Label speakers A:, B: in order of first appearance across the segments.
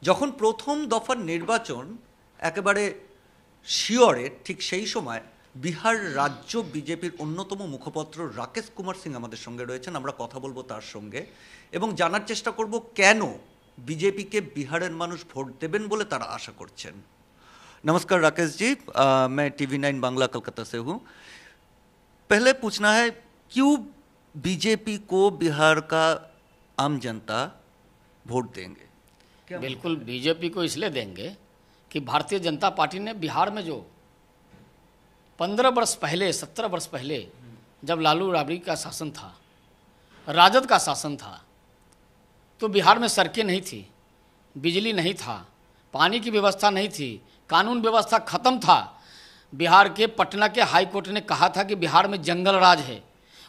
A: যখন প্রথম দফার নির্বাচন একেবারে শিয়রে, ঠিক সেই সময় বিহার রাজ্য বিজেপির অন্যতম মুখপত্র রাকেশ কুমার সিং আমাদের সঙ্গে রয়েছেন। আমরা কথা বলবো তার সঙ্গে এবং জানার চেষ্টা করব কেন बीजेपी के बिहार मानुष भोट देवें बोले तारा आशा करछेन। नमस्कार राकेश जी, मैं TV9 बांग्ला कलकत्ता से हूँ। पहले पूछना है, क्यों बीजेपी को बिहार का आम जनता वोट देंगे?
B: बिल्कुल बीजेपी को इसलिए देंगे कि भारतीय जनता पार्टी ने बिहार में जो 15 वर्ष पहले 17 वर्ष पहले जब लालू राबड़ी का शासन था, राजद का शासन था, तो बिहार में सड़कें नहीं थी, बिजली नहीं था, पानी की व्यवस्था नहीं थी, कानून व्यवस्था खत्म था। बिहार के पटना के हाई कोर्ट ने कहा था कि बिहार में जंगल राज है।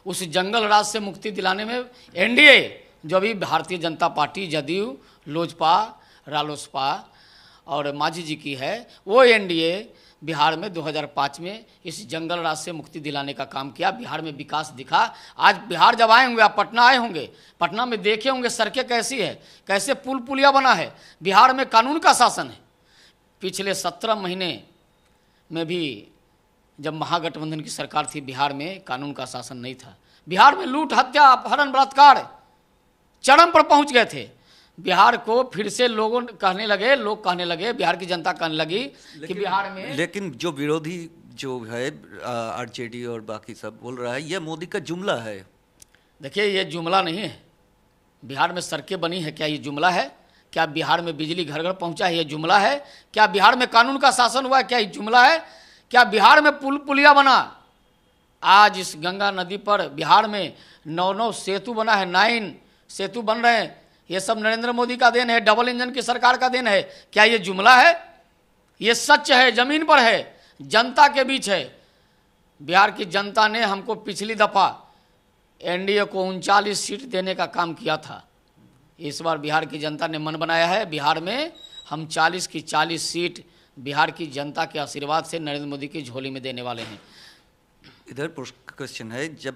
B: उस जंगल राज से मुक्ति दिलाने में एनडीए, जो भी भारतीय जनता पार्टी, जदयू, लोजपा, रालोसपा और मांझी जी की है, वो एनडीए बिहार में 2005 में इस जंगल राज से मुक्ति दिलाने का काम किया। बिहार में विकास दिखा। आज बिहार जब आए होंगे, आप पटना आए होंगे, पटना में देखे होंगे सड़कें कैसी है, कैसे पुल पुलिया बना है। बिहार में कानून का शासन है। पिछले 17 महीने में भी जब महागठबंधन की सरकार थी, बिहार में कानून का शासन नहीं था। बिहार में लूट, हत्या, अपहरण, बलात्कार चरम पर पहुंच गए थे। बिहार को फिर से लोग कहने लगे, बिहार की जनता कहने लगी कि बिहार में,
A: लेकिन जो विरोधी जो है आरजेडी और बाकी सब बोल रहा है यह मोदी का जुमला है।
B: देखिए, ये जुमला नहीं है। बिहार में सड़कें बनी है, क्या ये जुमला है? क्या बिहार में बिजली घर घर पहुंचा है, ये जुमला है? क्या बिहार में कानून का शासन हुआ है, क्या ये जुमला है? क्या बिहार में पुल पुलिया बना? आज इस गंगा नदी पर बिहार में 9 सेतु बना है, 9 सेतु बन रहे हैं। ये सब नरेंद्र मोदी का देन है, डबल इंजन की सरकार का देन है। क्या ये जुमला है? ये सच है, जमीन पर है, जनता के बीच है। बिहार की जनता ने हमको पिछली दफा एनडीए को 39 सीट देने का काम किया था। इस बार बिहार की जनता ने मन बनाया है, बिहार में हम 40 की 40 सीट बिहार की जनता के आशीर्वाद से नरेंद्र मोदी की झोली में देने वाले हैं।
A: इधर क्वेश्चन है, जब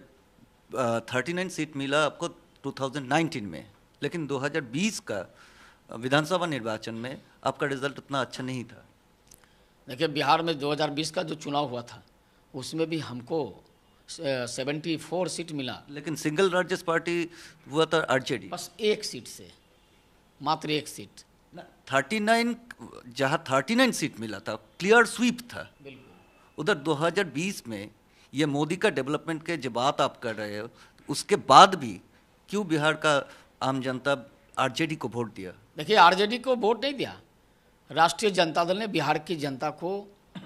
A: 39 सीट मिला आपको 2019 में, लेकिन 2020 का विधानसभा निर्वाचन में आपका रिजल्ट उतना अच्छा नहीं था।
B: देखिए, बिहार में 2020 का जो चुनाव हुआ था उसमें भी हमको 74 सीट मिला,
A: लेकिन सिंगल लार्जेस्ट पार्टी हुआ था आरजेडी,
B: बस 1 सीट से, मात्र 1 सीट।
A: 39 जहाँ 39 सीट मिला था, क्लियर स्वीप था। उधर 2020 में ये मोदी का डेवलपमेंट के जो बात आप कर रहे हो, उसके बाद भी क्यों बिहार का आम जनता आरजेडी को वोट दिया?
B: देखिए, आरजेडी को वोट नहीं दिया, राष्ट्रीय जनता दल ने बिहार की जनता को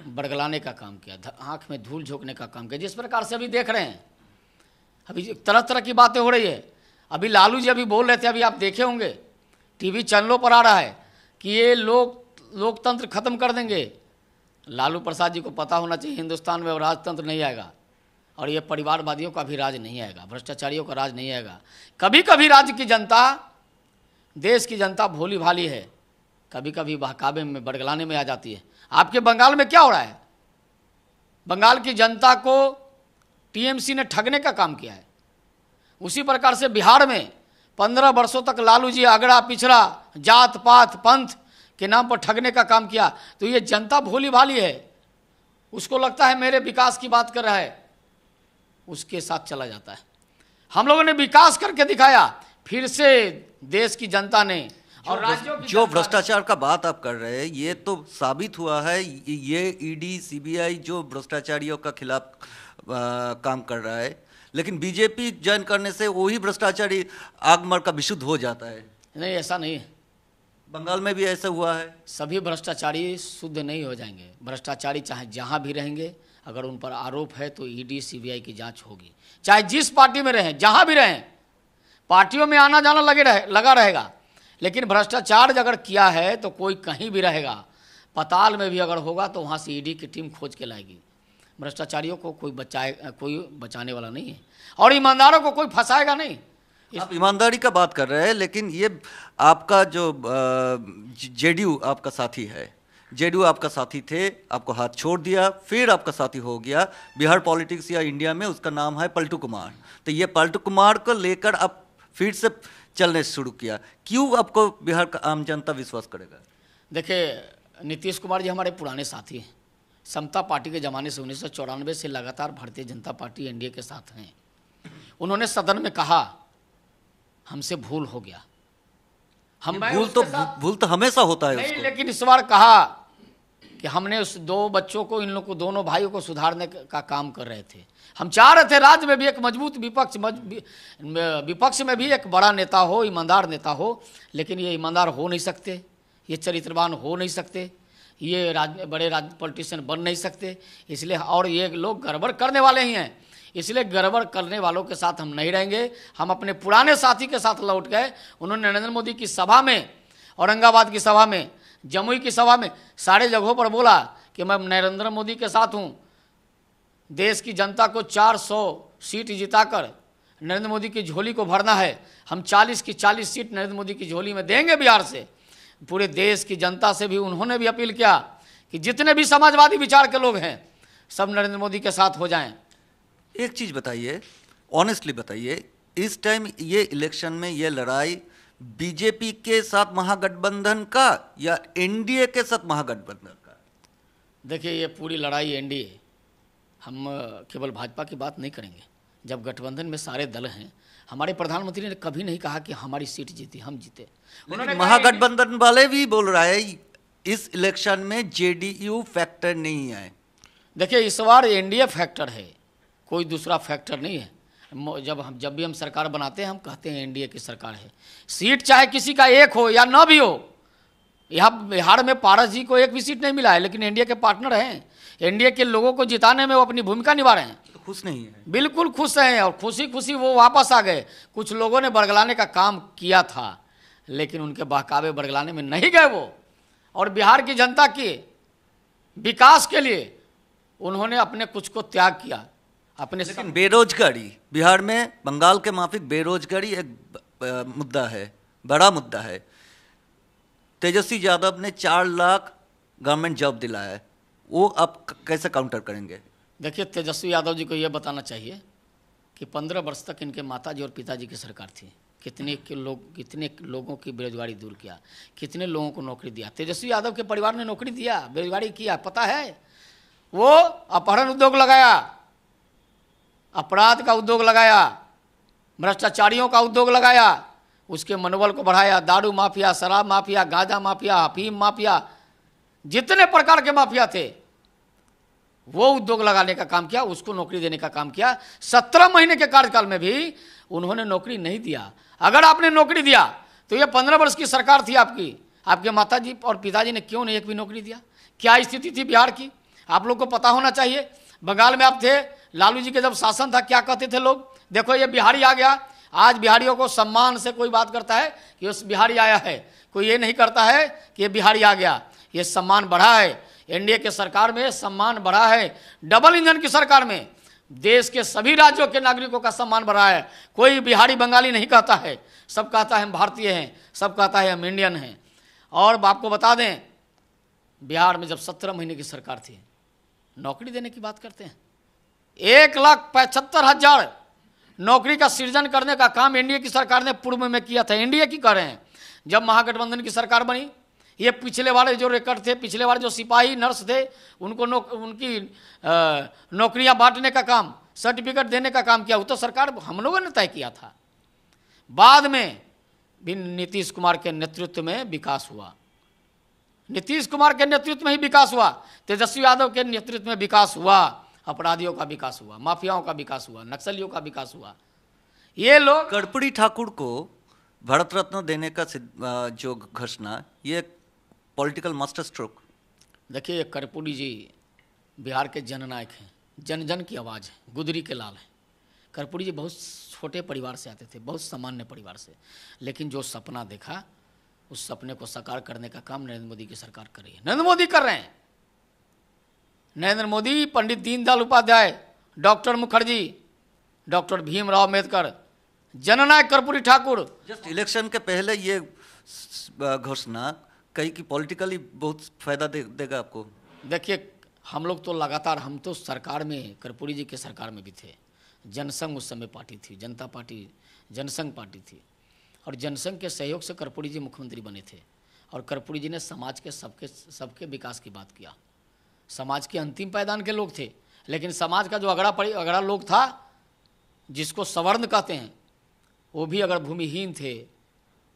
B: बरगलाने का काम किया, आंख में धूल झोंकने का काम किया। जिस प्रकार से अभी देख रहे हैं, अभी तरह तरह की बातें हो रही है। अभी लालू जी अभी बोल रहे थे, अभी आप देखे होंगे टीवी चैनलों पर आ रहा है कि ये लोकतंत्र खत्म कर देंगे। लालू प्रसाद जी को पता होना चाहिए, हिंदुस्तान में राजतंत्र नहीं आएगा और ये परिवारवादियों का भी राज नहीं आएगा, भ्रष्टाचारियों का राज नहीं आएगा। कभी कभी राज्य की जनता, देश की जनता भोली भाली है, कभी कभी बहकावे में, बरगलाने में आ जाती है। आपके बंगाल में क्या हो रहा है? बंगाल की जनता को टीएमसी ने ठगने का काम किया है। उसी प्रकार से बिहार में 15 वर्षों तक लालू जी अगड़ा पिछड़ा, जात पात पंथ के नाम पर ठगने का काम किया। तो ये जनता भोली भाली है, उसको लगता है मेरे विकास की बात कर रहा है, उसके साथ चला जाता है। हम लोगों ने विकास करके दिखाया, फिर से देश की जनता ने और राज्यों की
A: जो भ्रष्टाचार का बात आप कर रहे हैं, ये तो साबित हुआ है। ये ईडी सीबीआई जो भ्रष्टाचारियों का खिलाफ काम कर रहा है, लेकिन बीजेपी ज्वाइन करने से वही भ्रष्टाचारी आगमर का विशुद्ध हो जाता है।
B: नहीं, ऐसा नहीं है।
A: बंगाल में भी ऐसा हुआ है।
B: सभी भ्रष्टाचारी शुद्ध नहीं हो जाएंगे। भ्रष्टाचारी चाहे जहाँ भी रहेंगे, अगर उन पर आरोप है तो ईडी सीबीआई की जांच होगी। चाहे जिस पार्टी में रहें, जहाँ भी रहें, पार्टियों में आना जाना लगा रहेगा, लेकिन भ्रष्टाचार अगर किया है तो कोई कहीं भी रहेगा। पताल में भी अगर होगा तो वहाँ से ईडी की टीम खोज के लाएगी। भ्रष्टाचारियों को कोई बचाने वाला नहीं है और ईमानदारों को कोई फंसाएगा नहीं।
A: आप ईमानदारी का बात कर रहे हैं, लेकिन ये आपका जो जेडीयू आपका साथी है, जेडीयू आपका साथी थे, आपको हाथ छोड़ दिया, फिर आपका साथी हो गया बिहार पॉलिटिक्स या इंडिया में, उसका नाम है पलटू कुमार। तो ये पलटू कुमार को लेकर अब फिर से चलने शुरू किया। क्यों आपको बिहार का आम जनता विश्वास करेगा?
B: देखिए, नीतीश कुमार जी हमारे पुराने साथी हैं। समता पार्टी के ज़माने से 1994 से लगातार भारतीय जनता पार्टी एनडीए के साथ हैं। उन्होंने सदन में कहा हमसे भूल हो गया,
A: भूल तो हमेशा होता है
B: नहीं,
A: उसको।
B: लेकिन इस बार कहा कि हमने उस दो बच्चों को, इन लोग को, दोनों भाइयों को सुधारने का काम कर रहे थे। हम चाह रहे थे राज्य में भी एक मजबूत विपक्ष में भी एक बड़ा नेता हो, ईमानदार नेता हो, लेकिन ये ईमानदार हो नहीं सकते, ये चरित्रवान हो नहीं सकते, ये बड़े पॉलिटिशियन बन नहीं सकते, इसलिए, और ये लोग गड़बड़ करने वाले ही हैं, इसलिए गड़बड़ करने वालों के साथ हम नहीं रहेंगे। हम अपने पुराने साथी के साथ लौट गए। उन्होंने नरेंद्र मोदी की सभा में, औरंगाबाद की सभा में, जमुई की सभा में, सारे जगहों पर बोला कि मैं नरेंद्र मोदी के साथ हूँ। देश की जनता को 400 सीट जिताकर नरेंद्र मोदी की झोली को भरना है। हम 40 की 40 सीट नरेंद्र मोदी की झोली में देंगे बिहार से। पूरे देश की जनता से भी उन्होंने भी अपील किया कि जितने भी समाजवादी विचार के लोग हैं सब नरेंद्र मोदी के साथ हो जाएं।
A: एक चीज बताइए, ऑनेस्टली बताइए, इस टाइम ये इलेक्शन में ये लड़ाई बीजेपी के साथ महागठबंधन का या एनडीए के साथ महागठबंधन का?
B: देखिए, ये पूरी लड़ाई एनडीए, हम केवल भाजपा की बात नहीं करेंगे। जब गठबंधन में सारे दल हैं, हमारे प्रधानमंत्री ने कभी नहीं कहा कि हमारी सीट जीती, हम जीते।
A: उन्होंने महागठबंधन वाले भी बोल रहा है इस इलेक्शन में जेडीयू फैक्टर नहीं है।
B: देखिए, इस बार एनडीए फैक्टर है, कोई दूसरा फैक्टर नहीं है। जब भी हम सरकार बनाते हैं हम कहते हैं एनडीए की सरकार है। सीट चाहे किसी का एक हो या ना भी हो, यहाँ बिहार में पारस जी को एक भी सीट नहीं मिला है, लेकिन एनडीए के पार्टनर हैं। एनडीए के लोगों को जिताने में वो अपनी भूमिका निभा रहे हैं।
A: तो खुश नहीं है?
B: बिल्कुल खुश हैं, और खुशी खुशी वो वापस आ गए। कुछ लोगों ने बरगलाने का काम किया था, लेकिन उनके बहकावे बरगलाने में नहीं गए वो, और बिहार की जनता के विकास के लिए उन्होंने अपने कुछ को त्याग किया। अपने
A: लेकिन बेरोजगारी बिहार में, बंगाल के माफिक बेरोजगारी एक मुद्दा है, बड़ा मुद्दा है। तेजस्वी यादव ने 4 लाख गवर्नमेंट जॉब दिलाया है, वो आप कैसे काउंटर करेंगे?
B: देखिए, तेजस्वी यादव जी को यह बताना चाहिए कि 15 वर्ष तक इनके माताजी और पिताजी की सरकार थी। कितने लोगों की बेरोजगारी दूर किया, कितने लोगों को नौकरी दिया। तेजस्वी यादव के परिवार ने नौकरी दिया, बेरोजगारी किया, पता है। वो अपहरण उद्योग लगाया, अपराध का उद्योग लगाया, भ्रष्टाचारियों का उद्योग लगाया, उसके मनोबल को बढ़ाया। दारू माफिया, शराब माफिया, गांजा माफिया, अफीम माफिया, जितने प्रकार के माफिया थे वो उद्योग लगाने का काम किया, उसको नौकरी देने का काम किया। 17 महीने के कार्यकाल में भी उन्होंने नौकरी नहीं दिया। अगर आपने नौकरी दिया तो ये 15 वर्ष की सरकार थी आपकी, आपके माताजी और पिताजी ने क्यों नहीं एक भी नौकरी दिया? क्या स्थिति थी बिहार की, आप लोग को पता होना चाहिए। बंगाल में आप थे, लालू जी के जब शासन था क्या कहते थे लोग, देखो ये बिहारी आ गया। आज बिहारियों को सम्मान से कोई बात करता है कि उस बिहारी आया है, कोई ये नहीं करता है कि ये बिहारी आ गया। ये सम्मान बढ़ा है, एनडीए के सरकार में सम्मान बढ़ा है। डबल इंजन की सरकार में देश के सभी राज्यों के नागरिकों का सम्मान बढ़ा है। कोई बिहारी बंगाली नहीं कहता है, सब कहता है हम भारतीय हैं, सब कहता है हम इंडियन हैं। और आपको बता दें, बिहार में जब 17 महीने की सरकार थी, नौकरी देने की बात करते हैं, 1,75,000 नौकरी का सृजन करने का काम एनडीए की सरकार ने पूर्व में किया था। एनडीए की कर रहे हैं। जब महागठबंधन की सरकार बनी, ये पिछले वाले जो रिकॉर्ड थे, पिछले वाले जो सिपाही नर्स थे, उनको उनकी नौकरियां बांटने का काम, सर्टिफिकेट देने का काम किया, वो तो सरकार हम लोगों ने तय किया था। बाद में भी नीतीश कुमार के नेतृत्व में विकास हुआ, नीतीश कुमार के नेतृत्व में ही विकास हुआ, तेजस्वी यादव के नेतृत्व में विकास हुआ, अपराधियों का विकास हुआ, माफियाओं का विकास हुआ, नक्सलियों का विकास हुआ। ये लोग,
A: कर्पूरी ठाकुर को भारत रत्न देने का जो घोषणा, ये पॉलिटिकल मास्टर स्ट्रोक।
B: देखिए, कर्पूरी जी बिहार के जननायक हैं, जन जन की आवाज़ है, गुदरी के लाल हैं। कर्पूरी जी बहुत छोटे परिवार से आते थे, बहुत सामान्य परिवार से, लेकिन जो सपना देखा उस सपने को साकार करने का काम नरेंद्र मोदी की सरकार कर रही है, नरेंद्र मोदी कर रहे हैं। नरेंद्र मोदी, पंडित दीनदयाल उपाध्याय, डॉक्टर मुखर्जी, डॉक्टर भीमराव अम्बेडकर, जननायक कर्पूरी ठाकुर।
A: जस्ट इलेक्शन के पहले ये घोषणा कहीं की पॉलिटिकली बहुत फायदा देगा आपको।
B: देखिए, हम लोग तो लगातार, हम तो सरकार में, कर्पूरी जी के सरकार में भी थे। जनसंघ उस समय पार्टी थी, जनता पार्टी जनसंघ पार्टी थी। और जनसंघ के सहयोग से कर्पूरी जी मुख्यमंत्री बने थे और कर्पूरी जी ने समाज के सबके विकास की बात किया। समाज के अंतिम पायदान के लोग थे, लेकिन समाज का जो अगड़ा लोग था, जिसको सवर्ण कहते हैं, वो भी अगर भूमिहीन थे,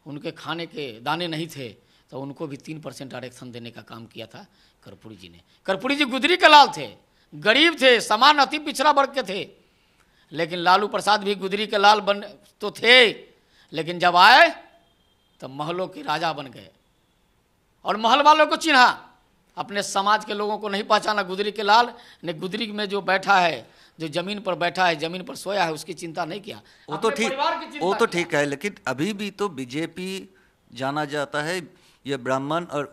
B: उनके खाने के दाने नहीं थे, तो उनको भी 3% आरक्षण देने का काम किया था कर्पूरी जी ने। कर्पूरी जी गुदरी के लाल थे, गरीब थे, समान अति पिछड़ा वर्ग के थे, लेकिन लालू प्रसाद भी गुदरी के लाल बन तो थे, लेकिन जब आए तो महलों के राजा बन गए और महल वालों को चिन्हा, अपने समाज के लोगों को नहीं पहचाना। गुदरी के लाल ने गुदरी में जो बैठा है, जो जमीन पर बैठा है, जमीन पर सोया है, उसकी चिंता नहीं किया।
A: वो तो ठीक है, लेकिन अभी भी तो बीजेपी जाना जाता है ये ब्राह्मण और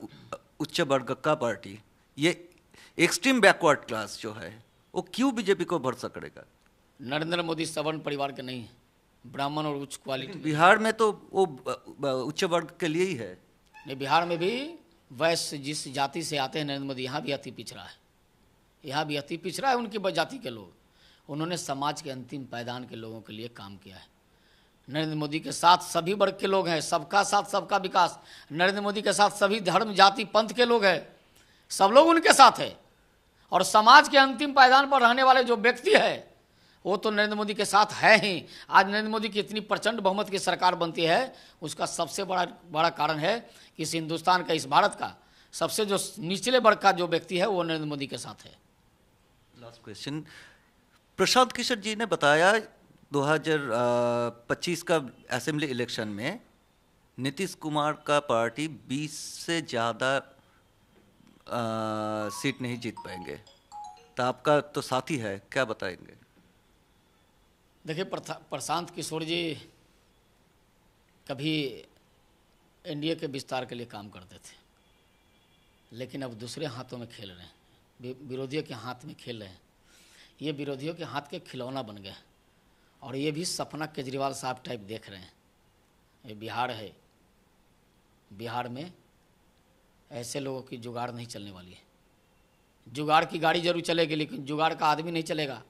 A: उच्च वर्ग का पार्टी, ये एक्सट्रीम बैकवर्ड क्लास जो है, वो क्यों बीजेपी को भरोसा करेगा?
B: नरेंद्र मोदी सवर्ण परिवार के नहीं है, ब्राह्मण और उच्च क्वालिटी।
A: बिहार में तो वो उच्च वर्ग के लिए ही है।
B: नहीं, बिहार में भी वैश्य जिस जाति से आते हैं नरेंद्र मोदी, यहाँ भी अति पिछड़ा है, यहाँ भी अति पिछड़ा है उनकी जाति के लोग। उन्होंने समाज के अंतिम पायदान के लोगों के लिए काम किया है। नरेंद्र मोदी के साथ सभी वर्ग के लोग हैं, सबका साथ सबका विकास। नरेंद्र मोदी के साथ सभी धर्म जाति पंथ के लोग हैं, सब लोग उनके साथ है। और समाज के अंतिम पायदान पर रहने वाले जो व्यक्ति है, वो तो नरेंद्र मोदी के साथ है ही। आज नरेंद्र मोदी की इतनी प्रचंड बहुमत की सरकार बनती है, उसका सबसे बड़ा कारण है कि इस हिंदुस्तान का, इस भारत का सबसे जो निचले वर्ग का जो व्यक्ति है, वो नरेंद्र मोदी के साथ है।
A: लास्ट क्वेश्चन, प्रशांत किशोर जी ने बताया 2025 का असेंबली इलेक्शन में नीतीश कुमार का पार्टी 20 से ज़्यादा सीट नहीं जीत पाएंगे, तो आपका तो साथी है, क्या बताएंगे?
B: देखिए, प्रशांत किशोर जी कभी एनडीए के विस्तार के लिए काम करते थे, लेकिन अब दूसरे हाथों में खेल रहे हैं, विरोधियों के हाथ में खेल रहे हैं। ये विरोधियों के हाथ के खिलौना बन गए और ये भी सपना केजरीवाल साहब टाइप देख रहे हैं। ये बिहार है, बिहार में ऐसे लोगों की जुगाड़ नहीं चलने वाली है। जुगाड़ की गाड़ी जरूर चलेगी, लेकिन जुगाड़ का आदमी नहीं चलेगा।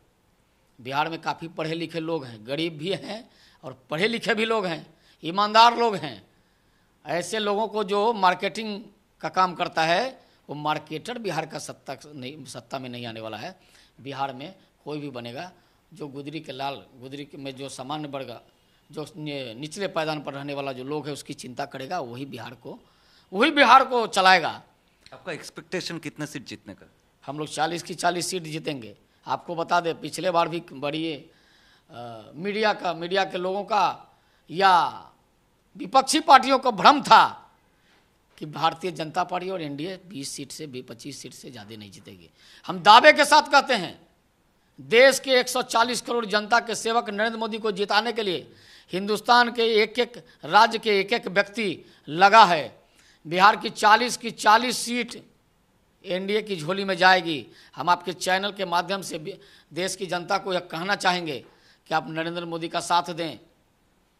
B: बिहार में काफ़ी पढ़े लिखे लोग हैं, गरीब भी हैं और पढ़े लिखे भी लोग हैं, ईमानदार लोग हैं। ऐसे लोगों को जो मार्केटिंग का काम करता है, वो मार्केटर बिहार का सत्ता में नहीं आने वाला है। बिहार में कोई भी बनेगा जो गुदरी के लाल, गुदरी में जो सामान्य वर्ग, जो निचले पायदान पर रहने वाला जो लोग है, उसकी चिंता करेगा, वही बिहार को चलाएगा।
A: आपका एक्सपेक्टेशन कितने सीट जीतने का?
B: हम लोग 40 की 40 सीट जीतेंगे। आपको बता दें, पिछले बार भी बड़ी मीडिया के लोगों का या विपक्षी पार्टियों को भ्रम था कि भारतीय जनता पार्टी और एनडीए 20 सीट से 25 सीट से ज़्यादा नहीं जीतेगी। हम दावे के साथ कहते हैं, देश के 140 करोड़ जनता के सेवक नरेंद्र मोदी को जिताने के लिए हिंदुस्तान के एक एक राज्य के एक एक व्यक्ति लगा है। बिहार की 40 सीट एनडीए की झोली में जाएगी। हम आपके चैनल के माध्यम से देश की जनता को यह कहना चाहेंगे कि आप नरेंद्र मोदी का साथ दें,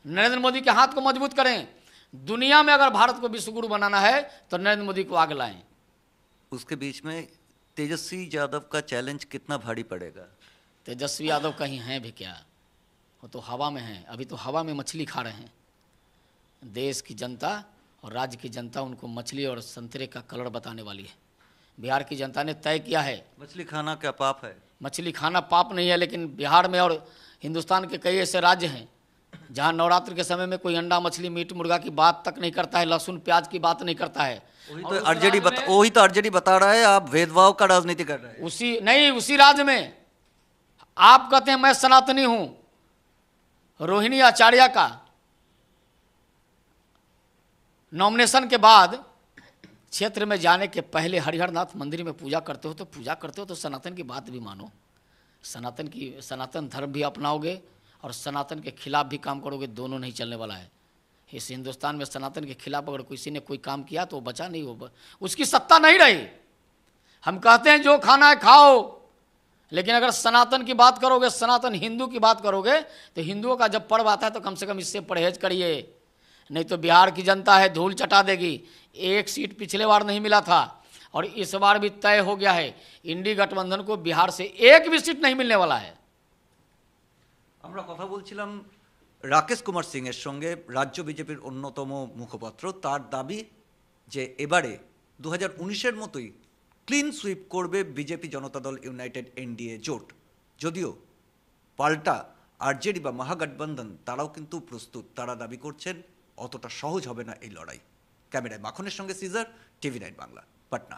B: नरेंद्र मोदी के हाथ को मजबूत करें। दुनिया में अगर भारत को विश्वगुरु बनाना है तो नरेंद्र मोदी को आगे लाएं।
A: उसके बीच में तेजस्वी यादव का चैलेंज कितना भारी पड़ेगा?
B: तेजस्वी यादव कहीं हैं भी क्या? वो तो हवा में हैं, अभी तो हवा में मछली खा रहे हैं। देश की जनता और राज्य की जनता उनको मछली और संतरे का कलर बताने वाली है। बिहार की जनता ने तय किया है।
A: मछली खाना क्या पाप है?
B: मछली खाना पाप नहीं है, लेकिन बिहार में और हिंदुस्तान के कई ऐसे राज्य हैं जहां नवरात्र के समय में कोई अंडा मछली मीट मुर्गा की बात तक नहीं करता है, लहसुन प्याज की बात नहीं करता है।
A: वही तो आरजेडी बता रहा है, आप भेदभाव का राजनीति कर रहे हैं।
B: उसी राज्य में आप कहते हैं मैं सनातनी हूं। रोहिणी आचार्य का नॉमिनेशन के बाद क्षेत्र में जाने के पहले हरिहरनाथ मंदिर में पूजा करते हो तो सनातन की बात भी मानो। सनातन धर्म भी अपनाओगे और सनातन के खिलाफ भी काम करोगे, दोनों नहीं चलने वाला है। इस हिंदुस्तान में सनातन के खिलाफ अगर किसी ने कोई काम किया तो वो बचा नहीं, हो उसकी सत्ता नहीं रही। हम कहते हैं जो खाना है खाओ, लेकिन अगर सनातन की बात करोगे, सनातन हिंदू की बात करोगे, तो हिंदुओं का जब पर्व आता है तो कम से कम इससे परहेज करिए, नहीं तो बिहार की जनता है धूल चटा देगी। एक सीट पिछले बार नहीं मिला था और इस बार भी तय हो गया है, इंडी गठबंधन को बिहार से एक भी सीट नहीं मिलने वाला है।
A: আমরা কথা বলছিলাম রাকেশ কুমার সিং এর সঙ্গে রাজ্য বিজেপির অন্যতম মুখপাত্র, তার দাবি যে এবারে 2019-এর মতোই ক্লিন সুইপ করবে বিজেপি জনতা দল ইউনাইটেড এনডিএ জোট। যদিও পাল্টা আরজেডি বা মহাগঠবন্ধন তারাও কিন্তু প্রস্তুত, তারা দাবি করছেন অতটা সহজ হবে না এই লড়াই। ক্যামেরায় মাখনের সঙ্গে সিজার, টিভি9 বাংলা, পাটনা।